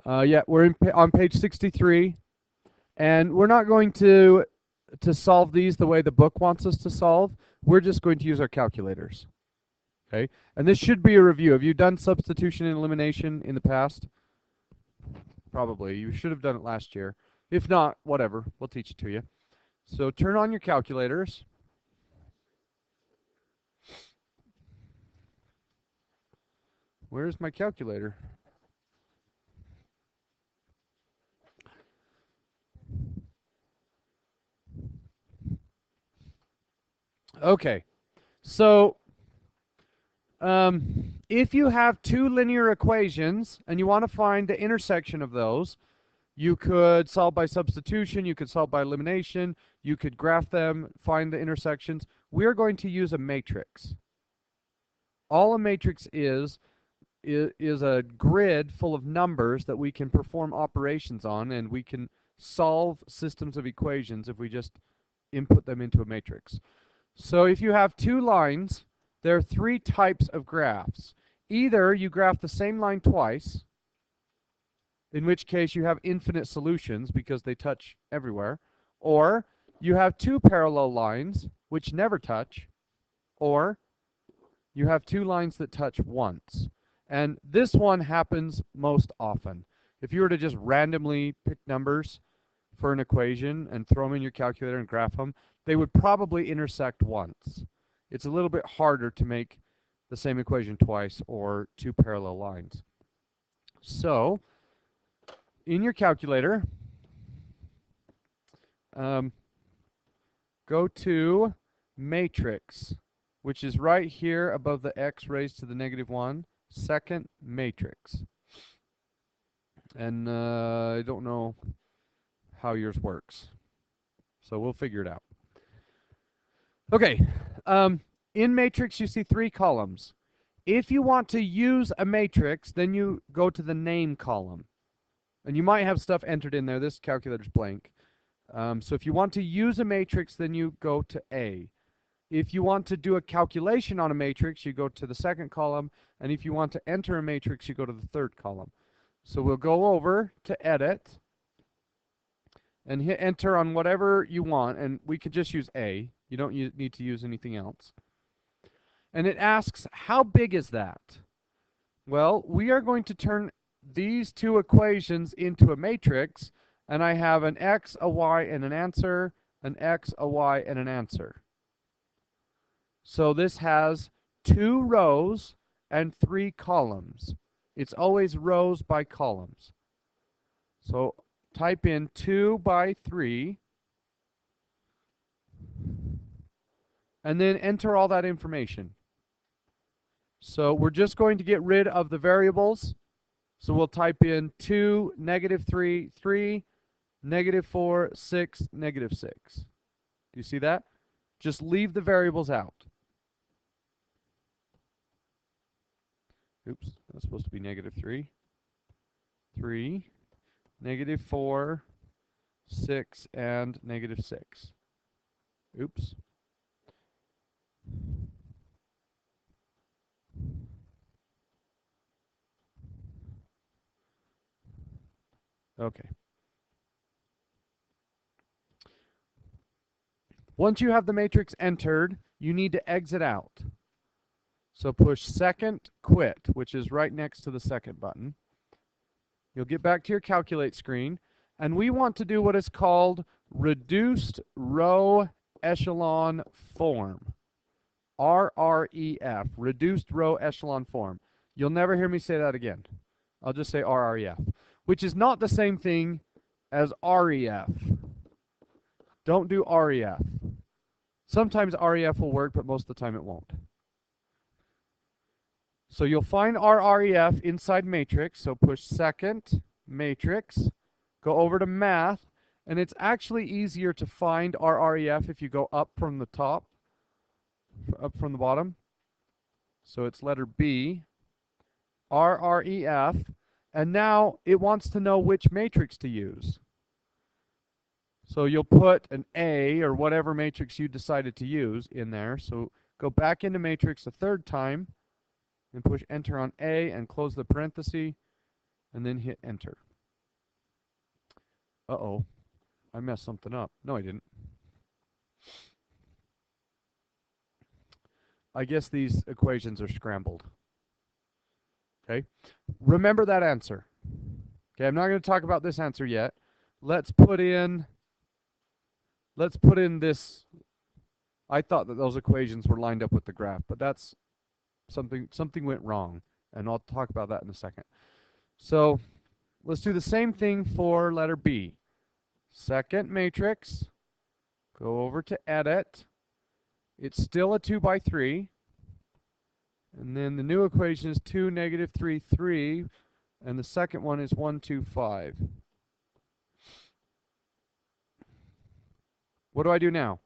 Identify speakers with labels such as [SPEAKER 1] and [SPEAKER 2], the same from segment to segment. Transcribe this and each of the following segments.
[SPEAKER 1] Yeah, we're on page 63, and we're not going to solve these the way the book wants us to solve. We're just going to use our calculators. Okay, and this should be a review. Have you done substitution and elimination in the past? Probably. You should have done it last year. If not, whatever. We'll teach it to you. So turn on your calculators. Where's my calculator? Okay, so if you have two linear equations and you want to find the intersection of those, you could solve by substitution, you could solve by elimination, you could graph them, find the intersections. We're going to use a matrix. All a matrix is a grid full of numbers that we can perform operations on, and we can solve systems of equations if we just input them into a matrix. So if you have two lines, there are three types of graphs. Either you graph the same line twice, in which case you have infinite solutions because they touch everywhere, or you have two parallel lines which never touch, or you have two lines that touch once. And this one happens most often. If you were to just randomly pick numbers for an equation and throw them in your calculator and graph them, they would probably intersect once. It's a little bit harder to make the same equation twice or two parallel lines. So, in your calculator, go to matrix, which is right here above the x raised to the -1, second matrix. And I don't know how yours works, so we'll figure it out. Okay, in matrix you see three columns. If you want to use a matrix, then you go to the name column. And you might have stuff entered in there. This calculator's blank. So if you want to use a matrix, then you go to A. If you want to do a calculation on a matrix, you go to the second column. And if you want to enter a matrix, you go to the third column. So we'll go over to Edit and hit Enter on whatever you want. And we could just use A. You don't need to use anything else. And it asks, how big is that? Well, we are going to turn these two equations into a matrix, and I have an x, a y, and an answer, an x, a y, and an answer. So this has 2 rows and 3 columns. It's always rows by columns. So type in 2 by 3, and then enter all that information. So we're just going to get rid of the variables. So we'll type in 2, -3, 3, -4, 6, -6. Do you see that? Just leave the variables out. Oops, that's supposed to be -3, 3, -4, 6, and -6. Oops. Okay. Once you have the matrix entered, you need to exit out. So push second quit, which is right next to the second button. You'll get back to your calculate screen, and we want to do what is called reduced row echelon form. RREF, reduced row echelon form. You'll never hear me say that again. I'll just say RREF, which is not the same thing as REF. Don't do REF. Sometimes REF will work, but most of the time it won't. So you'll find RREF inside matrix. So push second matrix, go over to math, and it's actually easier to find RREF if you go up from the top, up from the bottom. So it's letter B, RREF, and now it wants to know which matrix to use. So you'll put an A or whatever matrix you decided to use in there. So go back into matrix a third time and push enter on A and close the parenthesis and then hit enter. Uh-oh, I messed something up. No, I didn't. I guess these equations are scrambled. Okay, remember that answer. Okay, I'm not going to talk about this answer yet. Let's put in this. I thought that those equations were lined up with the graph, but that's something went wrong, and I'll talk about that in a second. So let's do the same thing for letter B. Second matrix, go over to edit. It's still a 2 by 3. And then the new equation is 2, negative 3, 3. And the second one is 1, 2, 5. What do I do now?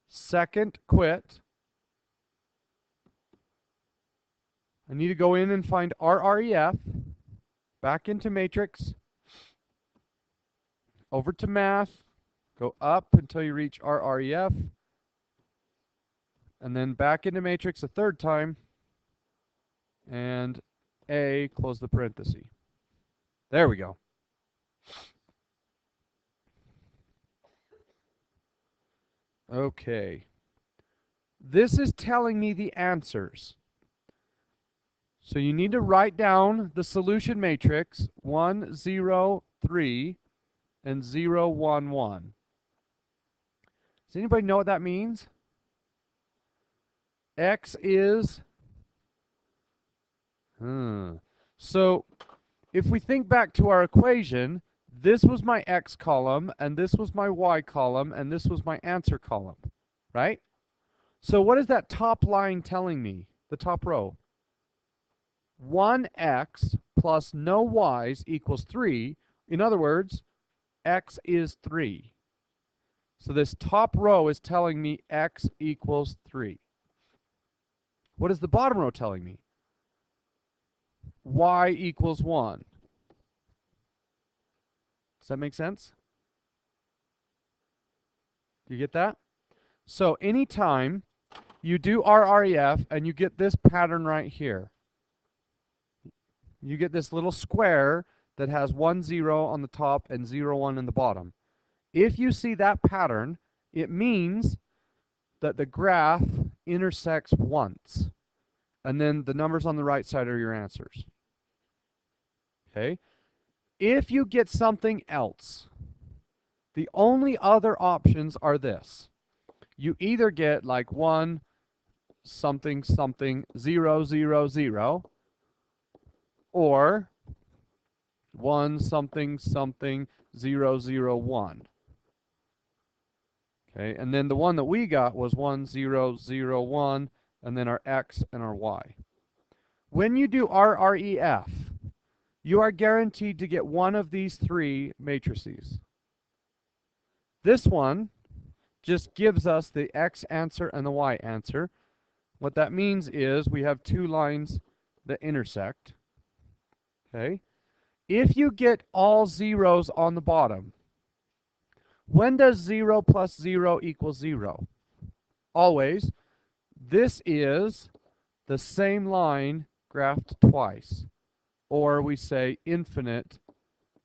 [SPEAKER 1] Second quit. I need to go in and find RREF. Back into matrix. Over to math. Go up until you reach RREF. And then back into matrix a third time. And A, close the parenthesis. There we go. Okay. This is telling me the answers. So you need to write down the solution matrix 1, 0, 3, and 0, 1, 1. Does anybody know what that means? X is... So if we think back to our equation, this was my X column, and this was my Y column, and this was my answer column, right? So what is that top line telling me, the top row? 1x plus no y's equals 3. In other words, x is 3. So this top row is telling me x equals 3. What is the bottom row telling me? Y equals 1. Does that make sense? Do you get that? So anytime you do RREF and you get this pattern right here, you get this little square that has 1, 0 on the top and 0, 1 in the bottom. If you see that pattern, it means that the graph intersects once. And then the numbers on the right side are your answers. Okay? If you get something else, the only other options are this. You either get like 1, something, something, 0, 0, 0, or 1, something, something, 0, 0, 1. Okay, and then the one that we got was 1, 0, 0, 1, and then our x and our y. When you do RREF, you are guaranteed to get one of these three matrices. This one just gives us the x answer and the y answer. What that means is we have two lines that intersect. Okay. If you get all zeros on the bottom, when does 0 plus 0 equal 0? Always. This is the same line graphed twice. Or we say infinite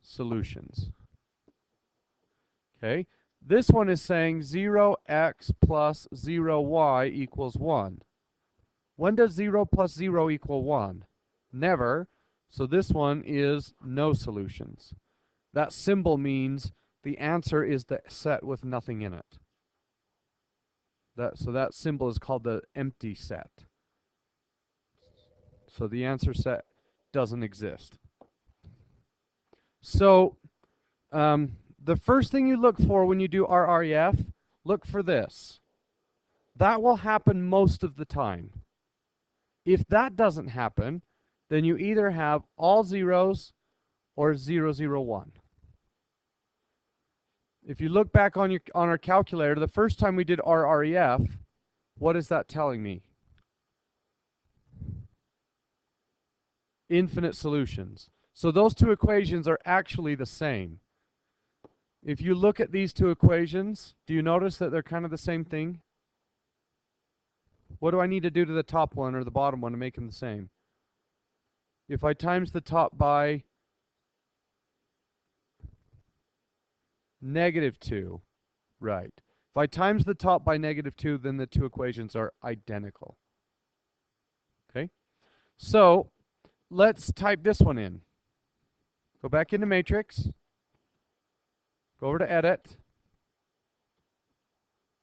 [SPEAKER 1] solutions. Okay. This one is saying 0x plus 0y equals 1. When does 0 plus 0 equal 1? Never. So this one is no solutions. That symbol means the answer is the set with nothing in it. So that symbol is called the empty set. So the answer set doesn't exist. So the first thing you look for when you do RREF, look for this. That will happen most of the time. If that doesn't happen, then you either have all zeros or 0, 0, 1. If you look back on our calculator, the first time we did RREF, what is that telling me? Infinite solutions. So those two equations are actually the same. If you look at these two equations, do you notice that they're kind of the same thing? What do I need to do to the top one or the bottom one to make them the same? If I times the top by -2. Right. If I times the top by -2, then the two equations are identical. Okay? So let's type this one in. Go back into matrix. Go over to edit.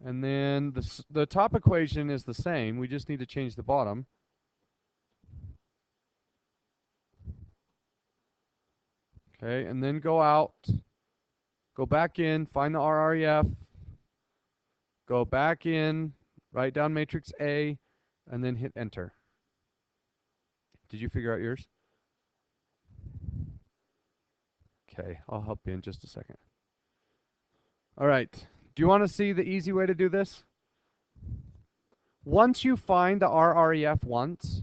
[SPEAKER 1] And then the top equation is the same. We just need to change the bottom. Okay, and then go out. Go back in, find the RREF. Go back in, write down matrix A, and then hit enter. Did you figure out yours? Okay, I'll help you in just a second. All right. Do you want to see the easy way to do this? Once you find the RREF once,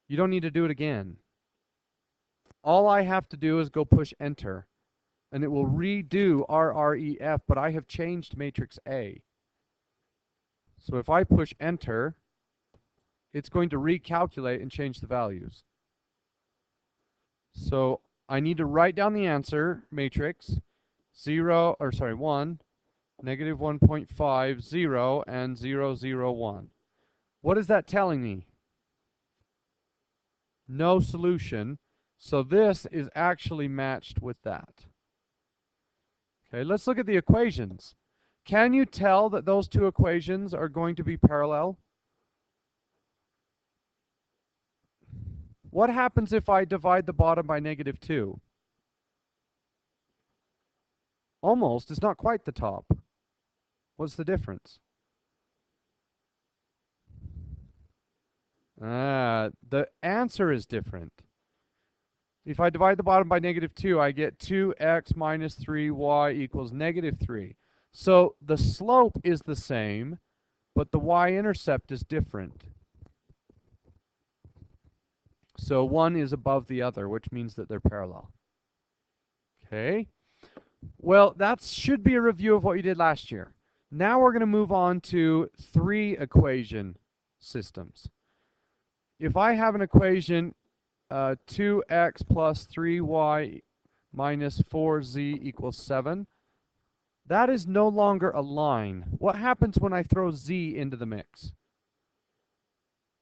[SPEAKER 1] you don't need to do it again. All I have to do is go push enter, and it will redo RREF, but I have changed matrix A. So if I push enter, it's going to recalculate and change the values. So I need to write down the answer matrix 1, -1.5, 0, and 0, 0, 1. What is that telling me? No solution. So this is actually matched with that. Okay, let's look at the equations. Can you tell that those two equations are going to be parallel? What happens if I divide the bottom by -2? Almost. It's not quite the top. What's the difference? The answer is different. If I divide the bottom by -2, I get 2x minus 3y equals -3. So the slope is the same, but the y-intercept is different. So one is above the other, which means that they're parallel. Okay. Well, that should be a review of what you did last year. Now we're going to move on to 3 equation systems. If I have an equation 2x plus 3y minus 4z equals 7, that is no longer a line. What happens when I throw z into the mix?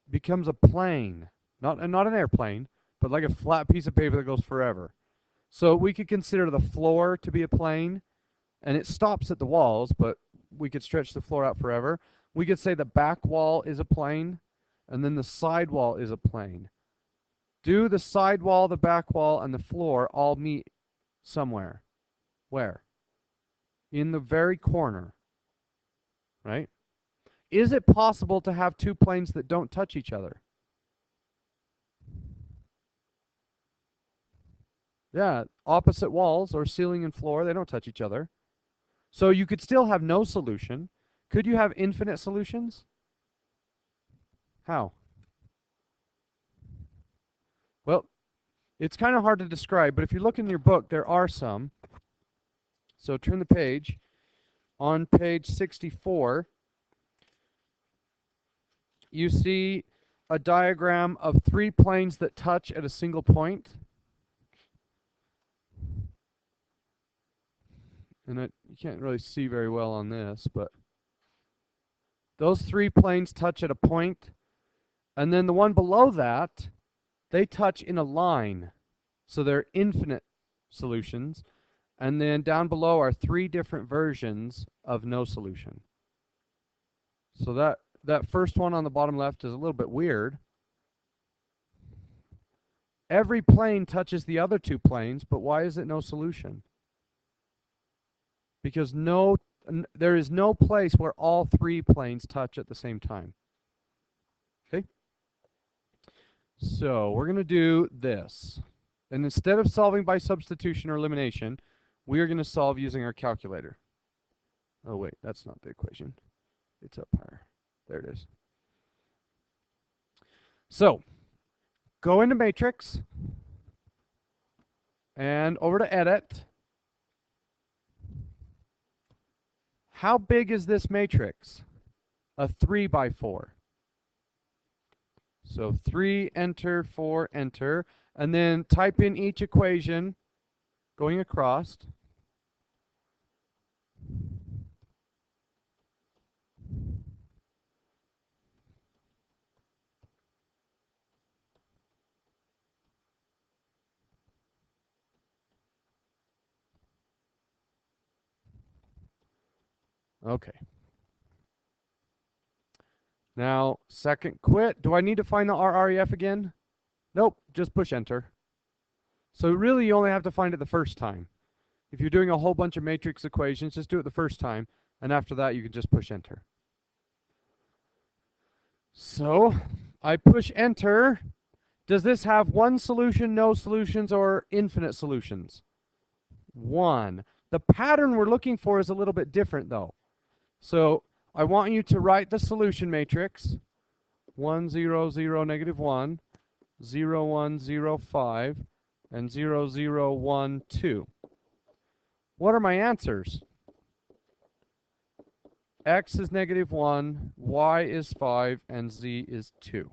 [SPEAKER 1] It becomes a plane. Not an airplane, but like a flat piece of paper that goes forever. So we could consider the floor to be a plane, and it stops at the walls, but we could stretch the floor out forever. We could say the back wall is a plane, and then the side wall is a plane. Do the side wall, the back wall, and the floor all meet somewhere? Where? In the very corner, right? Is it possible to have two planes that don't touch each other? Yeah, opposite walls or ceiling and floor, they don't touch each other. So you could still have no solution. Could you have infinite solutions? How? Well, it's kind of hard to describe, but if you look in your book, there are some. So turn the page. On page 64, you see a diagram of 3 planes that touch at a single point. And you can't really see very well on this, but those 3 planes touch at a point, and then the one below that, they touch in a line. So they're infinite solutions. And then down below are 3 different versions of no solution. So that first one on the bottom left is a little bit weird. Every plane touches the other 2 planes, but why is it no solution? Because there is no place where all 3 planes touch at the same time. Okay? So we're going to do this. And instead of solving by substitution or elimination, we are going to solve using our calculator. Oh, wait, that's not the equation. It's up higher. There it is. So go into matrix and over to edit. How big is this matrix? A 3 by 4. So 3, enter, 4, enter. And then type in each equation going across. Okay. Now, second quit. Do I need to find the RREF again? Nope, just push enter. So really you only have to find it the first time. If you're doing a whole bunch of matrix equations, just do it the first time, and after that you can just push enter. So, I push enter. Does this have one solution, no solutions, or infinite solutions? One. The pattern we're looking for is a little bit different though. So, I want you to write the solution matrix. 1, 0, 0, negative 1, 0, 1, 0, 5, and 0, 0, 1, 2. What are my answers? X is negative 1, Y is 5, and Z is 2.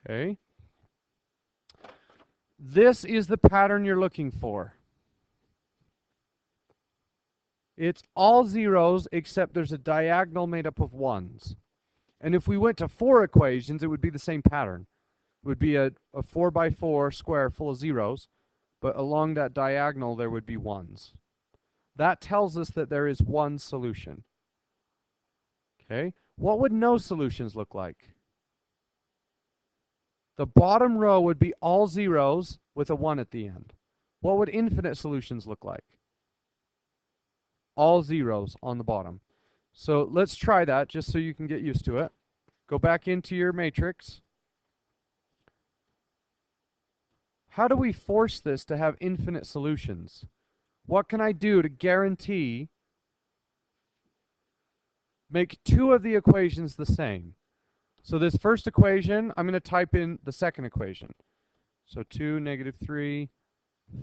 [SPEAKER 1] Okay. This is the pattern you're looking for. It's all zeros except there's a diagonal made up of ones. And if we went to 4 equations, it would be the same pattern. It would be a 4 by 4 square full of zeros, but along that diagonal there would be ones. That tells us that there is one solution. Okay, what would no solutions look like? The bottom row would be all zeros with a 1 at the end. What would infinite solutions look like? All zeros on the bottom. So let's try that just so you can get used to it. Go back into your matrix. How do we force this to have infinite solutions? What can I do to guarantee make 2 of the equations the same? So this first equation, I'm going to type in the second equation. So 2, negative 3,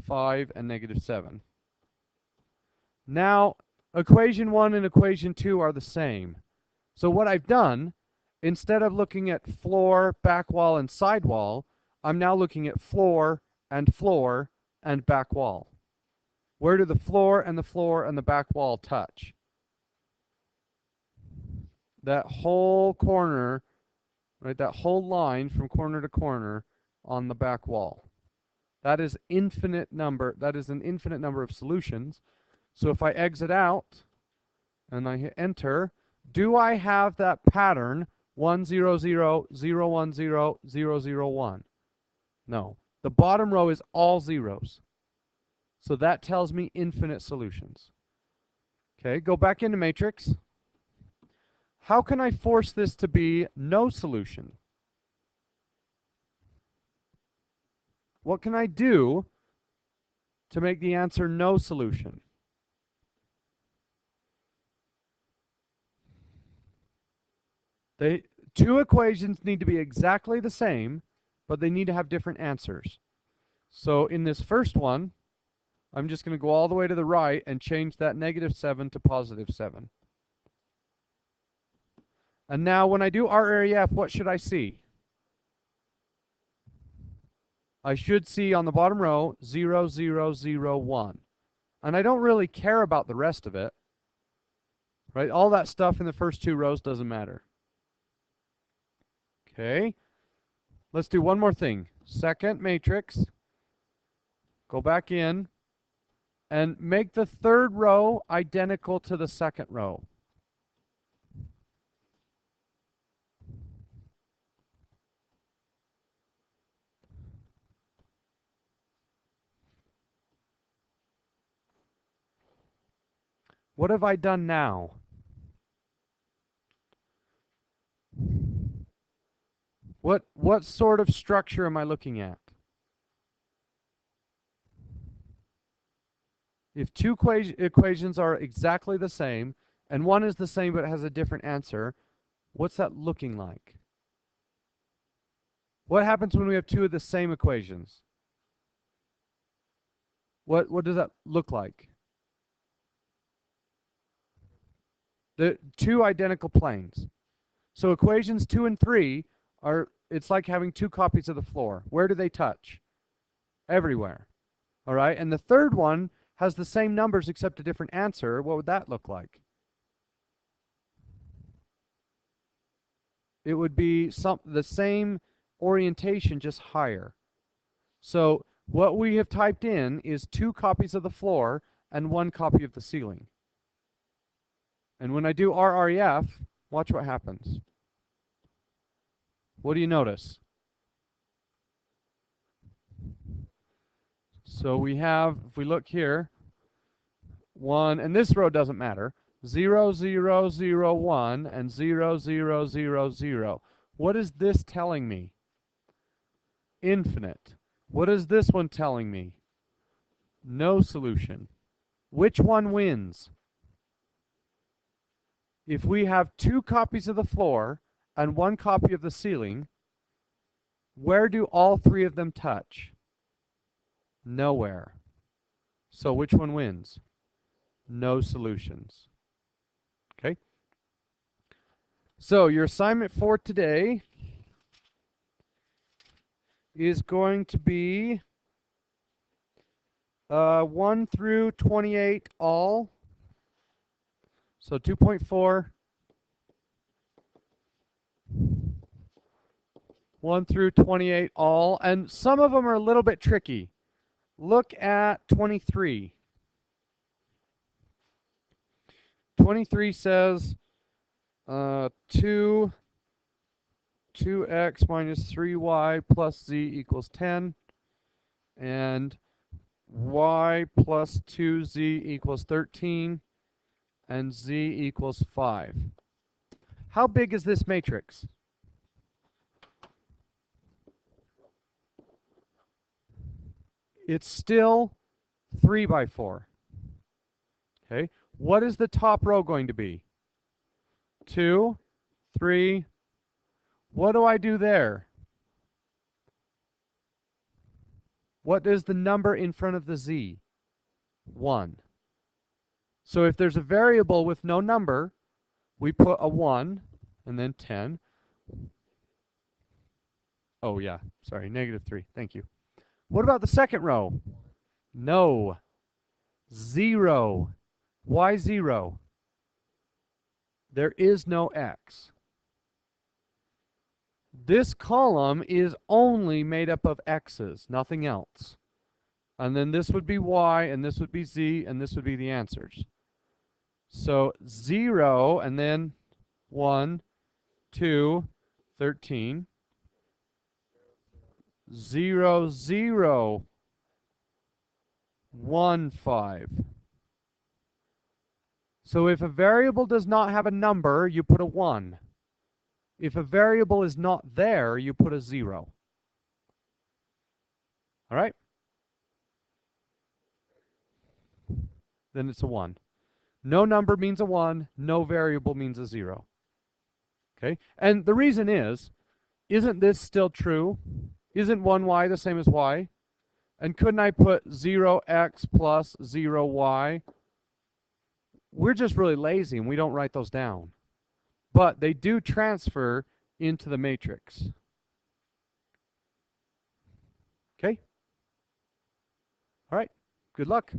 [SPEAKER 1] 5, and negative 7. Now, equation 1 and equation 2 are the same. So what I've done, instead of looking at floor, back wall, and side wall, I'm now looking at floor and back wall. Where do the floor and the back wall touch? That whole corner, right, that whole line from corner to corner on the back wall. That is infinite number. That is an infinite number of solutions. So if I exit out and I hit enter, do I have that pattern 1, 0, 0, 0, 1, 0, 0, 0, 1? No. The bottom row is all zeros. So that tells me infinite solutions. Okay, go back into matrix. How can I force this to be no solution? What can I do to make the answer no solution? Two equations need to be exactly the same, but they need to have different answers. So in this first one, I'm just going to go all the way to the right and change that negative 7 to positive 7. And now when I do RREF, what should I see? I should see on the bottom row 0, 0, 0, 1. And I don't really care about the rest of it. Right? All that stuff in the first 2 rows doesn't matter. Okay. Let's do one more thing. Second matrix. Go back in and make the third row identical to the second row. What have I done now? What sort of structure am I looking at? If 2 equations are exactly the same, and one is the same but has a different answer, what's that looking like? What happens when we have 2 of the same equations? What does that look like? The 2 identical planes. So equations 2 and 3 are, it's like having 2 copies of the floor. Where do they touch? Everywhere. All right, and the third one has the same numbers except a different answer. What would that look like? It would be the same orientation, just higher. So what we have typed in is 2 copies of the floor and 1 copy of the ceiling. And when I do RREF, watch what happens. What do you notice? So we have, if we look here, 1, and this row doesn't matter, 0, 0, 0, 1, and 0, 0, 0, 0. What is this telling me? Infinite. What is this one telling me? No solution. Which one wins? If we have 2 copies of the floor and 1 copy of the ceiling, where do all 3 of them touch? Nowhere. So which one wins? No solutions. Okay? So your assignment for today is going to be 1 through 28 all. So 2.4, 1 through 28 all. And some of them are a little bit tricky. Look at 23. 23 says 2x minus 3y plus z equals 10. And y plus 2z equals 13. And z equals 5. How big is this matrix? It's still 3 by 4. Okay. What is the top row going to be? 2, 3. What do I do there? What is the number in front of the z? 1. So if there's a variable with no number, we put a 1 and then 10. Oh yeah, sorry, -3. Thank you. What about the second row? No. 0. Why 0? There is no x. This column is only made up of x's, nothing else. And then this would be y, and this would be z, and this would be the answers. So 0, and then 1, 2, 13. 0, 0, 1, 5. So if a variable does not have a number, you put a 1. If a variable is not there, you put a 0. All right? Then it's a 1. No number means a 1. No variable means a 0. Okay? And the reason is, isn't this still true? Isn't 1y the same as y? And couldn't I put 0x plus 0y? We're just really lazy and we don't write those down. But they do transfer into the matrix. Okay? All right. Good luck.